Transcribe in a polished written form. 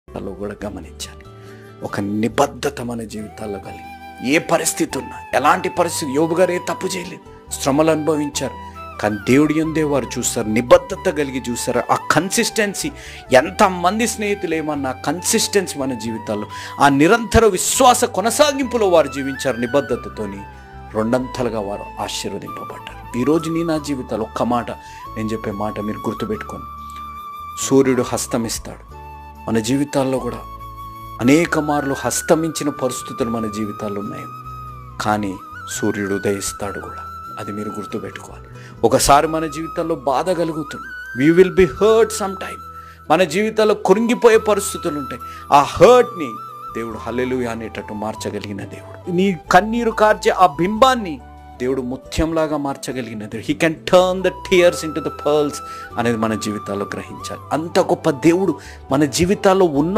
జీవితాల్లో కూడా గమనించాలి. ఒక నిబద్ధత మన జీవితాల్లో కలిగి ఏ పరిస్థితి ఉన్నా, ఎలాంటి పరిస్థితి, యోబు గారు ఏ తప్పు చేయలేదు, శ్రమలు అనుభవించారు, కానీ దేవుడి యందే వారు చూస్తారు, నిబద్ధత కలిగి చూస్తారు. ఆ కన్సిస్టెన్సీ, ఎంతమంది స్నేహితులు ఏమన్నా కన్సిస్టెన్సీ మన జీవితాల్లో, ఆ నిరంతర విశ్వాస కొనసాగింపులో వారు జీవించారు. నిబద్ధతతోని రెండంతలుగా వారు ఆశీర్వదింపబడ్డారు. ఈరోజు నా జీవితాలు ఒక్క మాట, నేను చెప్పే మాట మీరు గుర్తుపెట్టుకోండి. సూర్యుడు హస్తమిస్తాడు. మన జీవితాల్లో కూడా అనేక మార్లు హస్తమించిన పరిస్థితులు మన జీవితాల్లో ఉన్నాయి, కానీ సూర్యుడు ఉదయిస్తాడు కూడా. అది మీరు గుర్తుపెట్టుకోవాలి. ఒకసారి మన జీవితాల్లో బాధ కలుగుతుంది, we will be hurt some time. మన జీవితాల్లో కృంగిపోయే పరిస్థితులు ఉంటాయి. ఆ హర్ట్ని దేవుడు హల్లెలూయా అనేటట్టు మార్చగలిగిన దేవుడు. నీ కన్నీరు కార్చే ఆ బింబాన్ని దేవుడు ముత్యంలాగా మార్చగలిగిన దేవుడు. He can turn the tears into the pearls అనేది మన జీవితాల్లో గ్రహించాలి. అంత గొప్ప దేవుడు మన జీవితాల్లో ఉన్న